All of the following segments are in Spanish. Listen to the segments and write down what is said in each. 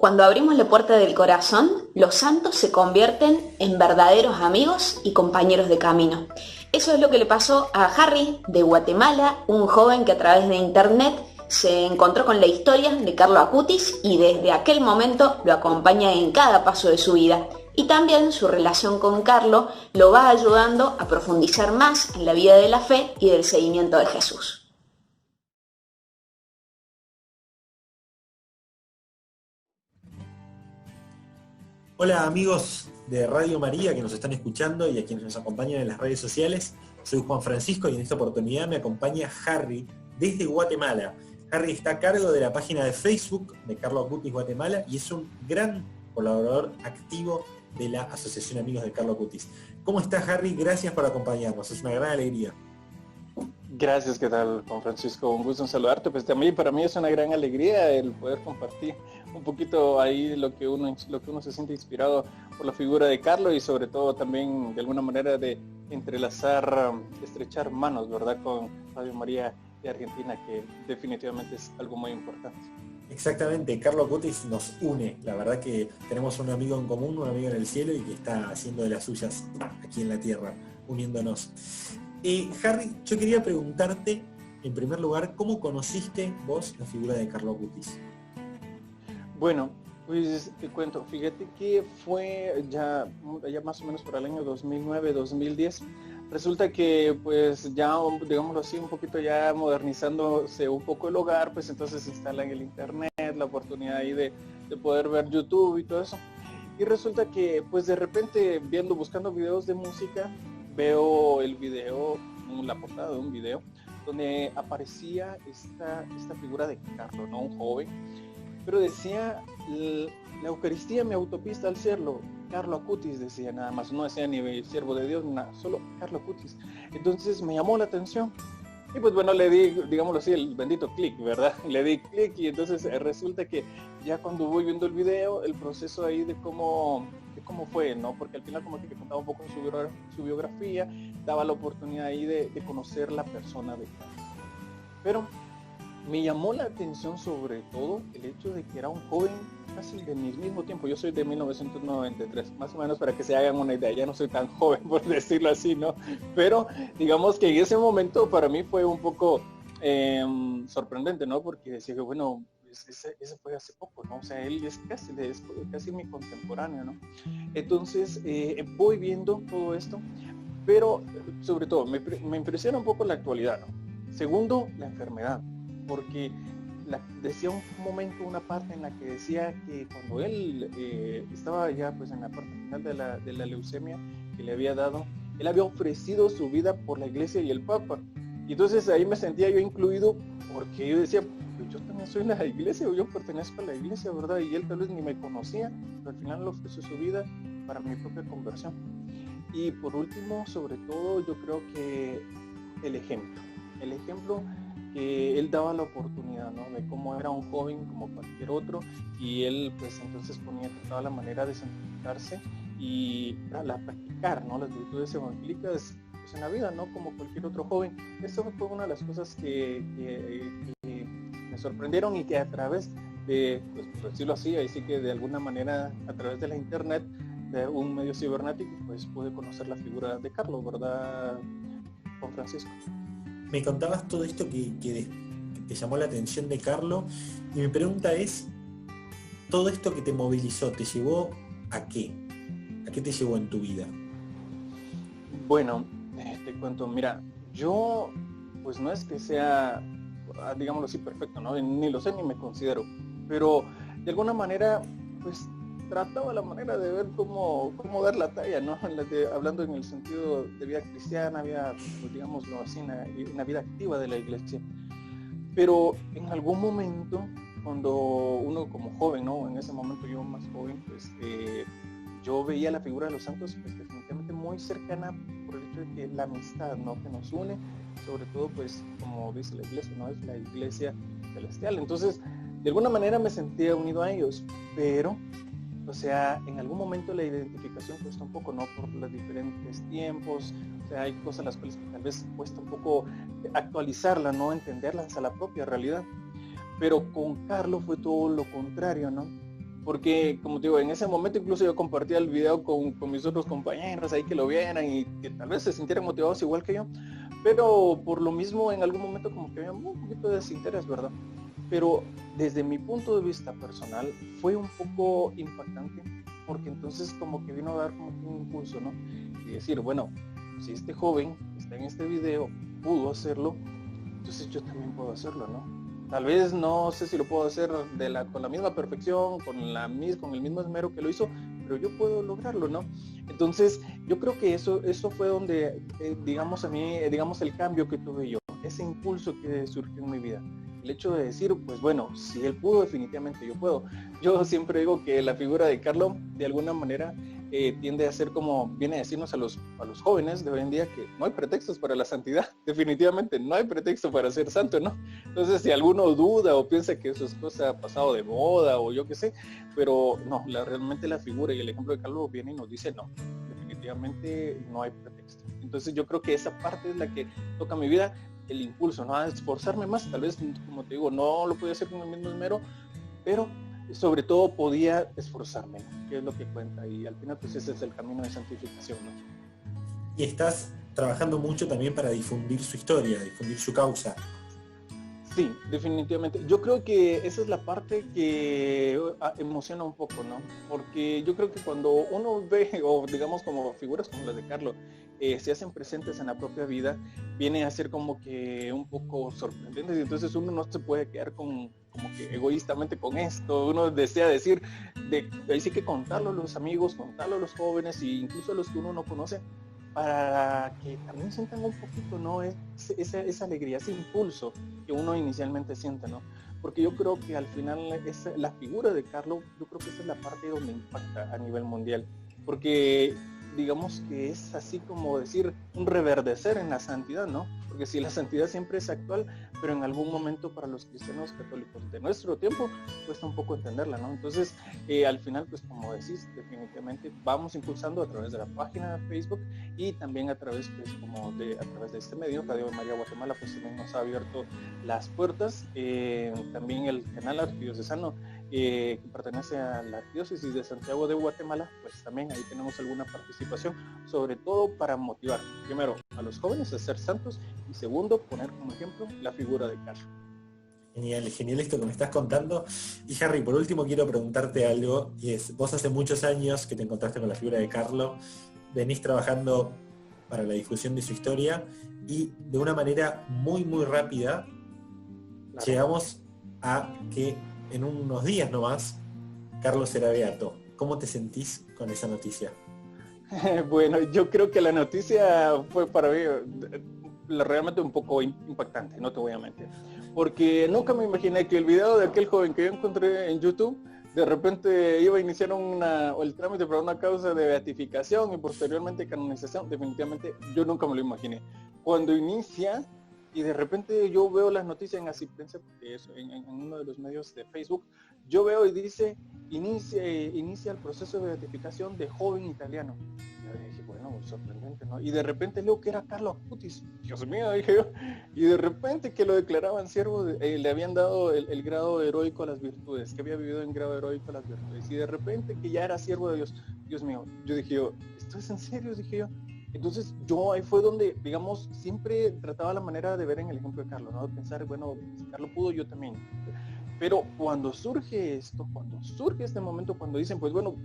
Cuando abrimos la puerta del corazón, los santos se convierten en verdaderos amigos y compañeros de camino. Eso es lo que le pasó a Harry de Guatemala, un joven que a través de internet se encontró con la historia de Carlo Acutis y desde aquel momento lo acompaña en cada paso de su vida. Y también su relación con Carlo lo va ayudando a profundizar más en la vida de la fe y del seguimiento de Jesús. Hola amigos de Radio María que nos están escuchando y a quienes nos acompañan en las redes sociales. Soy Juan Francisco y en esta oportunidad me acompaña Harry desde Guatemala. Harry está a cargo de la página de Facebook de Carlo Acutis Guatemala y es un gran colaborador activo de la Asociación Amigos de Carlo Acutis. ¿Cómo estás, Harry? Gracias por acompañarnos, es una gran alegría. Gracias, ¿qué tal, Juan Francisco? Un gusto en saludarte. Pues también para mí es una gran alegría el poder compartir un poquito ahí lo que uno se siente inspirado por la figura de Carlo y sobre todo también de alguna manera de entrelazar, estrechar manos, ¿verdad? Con Radio María de Argentina, que definitivamente es algo muy importante. Exactamente, Carlo Acutis nos une. La verdad que tenemos un amigo en común, un amigo en el cielo y que está haciendo de las suyas aquí en la tierra, uniéndonos. Harry, yo quería preguntarte, en primer lugar, ¿cómo conociste vos la figura de Carlo Acutis? Bueno, pues te cuento, fíjate que fue ya más o menos por el año 2009-2010. Resulta que pues ya, digámoslo así, un poquito ya modernizándose un poco el hogar, pues entonces se instala en el internet, la oportunidad ahí de poder ver YouTube y todo eso. Y resulta que pues de repente buscando videos de música, veo el video, la portada de un video, donde aparecía esta figura de Carlo, ¿no? Un joven, pero decía, la Eucaristía mi autopista al cielo, Carlo Acutis decía nada más, no decía ni siervo de Dios, nada, solo Carlo Acutis. Entonces me llamó la atención. Y pues bueno, le di, digámoslo así, el bendito clic, ¿verdad? Le di clic y entonces resulta que ya cuando voy viendo el video, el proceso ahí de cómo fue, ¿no? Porque al final como que contaba un poco su biografía, daba la oportunidad ahí de conocer la persona de Carlo. Pero me llamó la atención sobre todo el hecho de que era un joven casi de mi mismo tiempo. Yo soy de 1993, más o menos para que se hagan una idea. Ya no soy tan joven, por decirlo así, ¿no? Pero digamos que en ese momento para mí fue un poco sorprendente, ¿no? Porque decía que, bueno, ese fue hace poco, ¿no? O sea, él es casi mi contemporáneo, ¿no? Entonces voy viendo todo esto, pero sobre todo me impresiona un poco la actualidad, ¿no? Segundo, la enfermedad, porque decía un momento, una parte en la que decía que cuando él estaba ya pues en la parte final de la leucemia que le había dado, él había ofrecido su vida por la iglesia y el Papa. Y entonces ahí me sentía yo incluido, porque yo decía, pues yo también soy la iglesia, o yo pertenezco a la iglesia, ¿verdad? Y él tal vez ni me conocía, pero al final le ofreció su vida para mi propia conversión. Y por último, sobre todo, yo creo que el ejemplo que él daba la oportunidad, ¿no? De cómo era un joven como cualquier otro y él pues entonces trataba la manera de santificarse y la practicar, ¿no? Las virtudes evangélicas pues, en la vida, ¿no? Como cualquier otro joven. Eso fue una de las cosas que me sorprendieron y que a través de, pues por decirlo así, ahí sí que de alguna manera a través de la internet, de un medio cibernético, pues pude conocer la figura de Carlos, ¿verdad, Juan Francisco? Me contabas todo esto que te llamó la atención de Carlo y mi pregunta es, ¿todo esto que te movilizó te llevó a qué? ¿A qué te llevó en tu vida? Bueno, te cuento, mira, yo pues no es que sea, digámoslo así, perfecto, ¿no? Ni lo sé ni me considero, pero de alguna manera pues trataba la manera de ver cómo dar la talla, ¿no? Hablando en el sentido de vida cristiana, había, pues, digámoslo así, una vida activa de la iglesia. Pero en algún momento, cuando uno como joven, ¿no? En ese momento yo más joven, pues yo veía la figura de los santos pues definitivamente muy cercana por el hecho de que la amistad, ¿no? Que nos une, sobre todo pues como dice la iglesia, ¿no? Es la iglesia celestial. Entonces, de alguna manera me sentía unido a ellos, pero o sea, en algún momento la identificación cuesta un poco, ¿no? Por los diferentes tiempos, o sea, hay cosas las cuales tal vez cuesta un poco actualizarla, ¿no? Entenderlas a la propia realidad. Pero con Carlos fue todo lo contrario, ¿no? porque como te digo, en ese momento incluso yo compartía el video con mis otros compañeros ahí que lo vieran y que tal vez se sintieran motivados igual que yo, pero por lo mismo en algún momento como que había un poquito de desinterés, ¿verdad? Pero desde mi punto de vista personal fue un poco impactante, porque entonces como que vino a dar como un impulso, ¿no? Y decir, bueno, si este joven está en este video, pudo hacerlo, entonces yo también puedo hacerlo, ¿no? Tal vez no sé si lo puedo hacer con la misma perfección, con el mismo esmero que lo hizo, pero yo puedo lograrlo, ¿no? Entonces, yo creo que eso fue donde, digamos el cambio que tuve yo, ese impulso que surgió en mi vida. El hecho de decir, pues bueno, si él pudo, definitivamente yo puedo. Yo siempre digo que la figura de Carlo, de alguna manera, tiende a ser como, viene a decirnos a los jóvenes de hoy en día que no hay pretextos para la santidad, definitivamente no hay pretexto para ser santo, ¿no? Entonces, si alguno duda o piensa que eso es cosa pasado de moda o yo qué sé, pero no, realmente la figura y el ejemplo de Carlo viene y nos dice, no, definitivamente no hay pretexto. Entonces, yo creo que esa parte es la que toca mi vida, el impulso, ¿no? A esforzarme más, tal vez, como te digo, no lo podía hacer con el mismo esmero, pero sobre todo podía esforzarme, ¿no? Que es lo que cuenta, y al final pues ese es el camino de santificación, ¿no? Y estás trabajando mucho también para difundir su historia, difundir su causa. Sí, definitivamente. Yo creo que esa es la parte que emociona un poco, ¿no? Porque yo creo que cuando uno ve, o digamos como figuras como las de Carlo, se hacen presentes en la propia vida, viene a ser como que un poco sorprendentes, y entonces uno no se puede quedar como que egoístamente con esto, uno desea decir, ahí sí que contarlo a los amigos, contarlo a los jóvenes, e incluso a los que uno no conoce, para que también sientan un poquito, ¿no? Esa alegría, ese impulso que uno inicialmente siente, ¿no? Porque yo creo que al final la figura de Carlo, yo creo que esa es la parte donde impacta a nivel mundial, porque digamos que es así como decir un reverdecer en la santidad, ¿no? Porque si la santidad siempre es actual, pero en algún momento para los cristianos católicos de nuestro tiempo cuesta un poco entenderla, ¿no? Entonces, al final, pues como decís, definitivamente vamos impulsando a través de la página de Facebook y también a través, pues, a través de este medio, Radio María Guatemala, pues también nos ha abierto las puertas. También el canal arquidiocesano que pertenece a la Diócesis de Santiago de Guatemala, pues también ahí tenemos alguna participación, sobre todo para motivar, primero, a los jóvenes a ser santos, y segundo, poner como ejemplo la figura de Carlo. Genial esto que me estás contando. Y Harry, por último quiero preguntarte algo, y es, vos hace muchos años que te encontraste con la figura de Carlo, venís trabajando para la difusión de su historia, y de una manera muy rápida, claro, llegamos a que en unos días nomás Carlo será beato. ¿Cómo te sentís con esa noticia? Bueno, yo creo que la noticia fue para mí realmente un poco impactante, no te voy a mentir, porque nunca me imaginé que el video de aquel joven que yo encontré en YouTube de repente iba a iniciar el trámite para una causa de beatificación y posteriormente canonización. Definitivamente yo nunca me lo imaginé. Cuando inicia y de repente yo veo las noticias en Asiprensa, porque eso, en uno de los medios de Facebook, yo veo y dice, inicia el proceso de beatificación de joven italiano. Y yo dije, bueno, sorprendente, ¿no? Y de repente leo que era Carlo Acutis. Dios mío, dije yo. Y de repente que lo declaraban siervo, le habían dado el grado heroico a las virtudes, que había vivido en grado heroico a las virtudes. Y de repente que ya era siervo de Dios. Dios mío, yo dije yo, ¿esto es en serio? Dije yo. Entonces yo ahí fue donde, digamos, siempre trataba la manera de ver en el ejemplo de Carlo, ¿no? De pensar, bueno, si Carlo pudo, yo también. Pero cuando surge esto, cuando surge este momento, cuando dicen, pues bueno,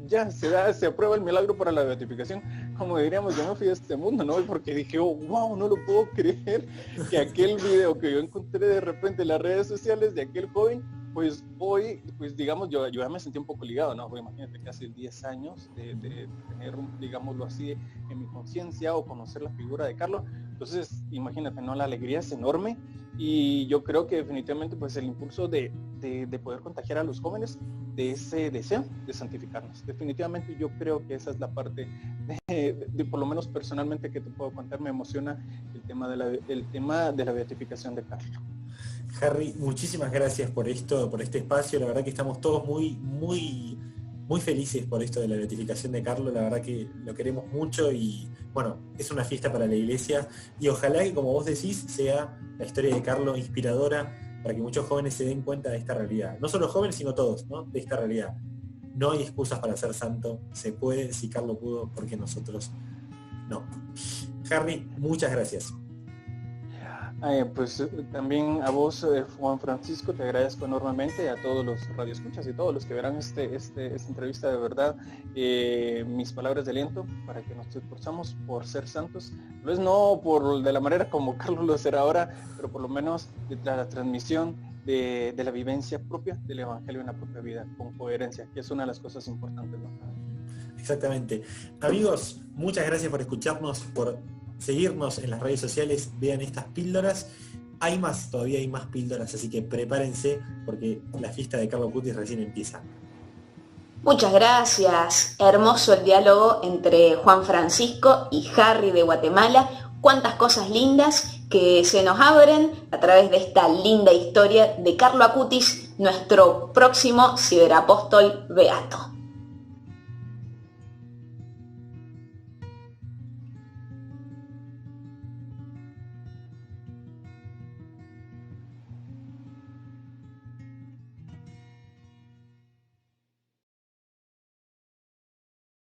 ya se aprueba el milagro para la beatificación, como diríamos, yo me fui a este mundo, ¿no? Porque dije, oh, wow, no lo puedo creer, que aquel video que yo encontré de repente en las redes sociales de aquel joven, pues hoy, pues digamos, yo ya me sentí un poco ligado, ¿no? Porque imagínate, casi 10 años de tener, digámoslo así, en mi conciencia, o conocer la figura de Carlos. Entonces, imagínate, ¿no? La alegría es enorme, y yo creo que definitivamente, pues el impulso de poder contagiar a los jóvenes de ese deseo de santificarnos. Definitivamente yo creo que esa es la parte de por lo menos personalmente, que te puedo contar, me emociona el tema de la beatificación de Carlos. Harry, muchísimas gracias por esto, por este espacio. La verdad que estamos todos muy felices por esto de la beatificación de Carlo. La verdad que lo queremos mucho, y bueno, es una fiesta para la iglesia, y ojalá que, como vos decís, sea la historia de Carlo inspiradora para que muchos jóvenes se den cuenta de esta realidad. No solo jóvenes, sino todos, ¿no? De esta realidad. No hay excusas para ser santo, se puede, si Carlos pudo, porque nosotros no. Harry, muchas gracias. Pues también a vos, Juan Francisco, te agradezco enormemente, a todos los radioescuchas y todos los que verán esta entrevista. De verdad, mis palabras de aliento para que nos esforzamos por ser santos, tal vez no de la manera como Carlos lo será ahora, pero por lo menos de la transmisión de la vivencia propia del Evangelio en la propia vida, con coherencia, que es una de las cosas importantes, ¿no? Exactamente. Amigos, muchas gracias por escucharnos, por seguirnos en las redes sociales, vean estas píldoras. Hay más, todavía hay más píldoras, así que prepárense porque la fiesta de Carlo Acutis recién empieza. Muchas gracias. Hermoso el diálogo entre Juan Francisco y Harry de Guatemala. Cuántas cosas lindas que se nos abren a través de esta linda historia de Carlo Acutis, nuestro próximo ciberapóstol beato.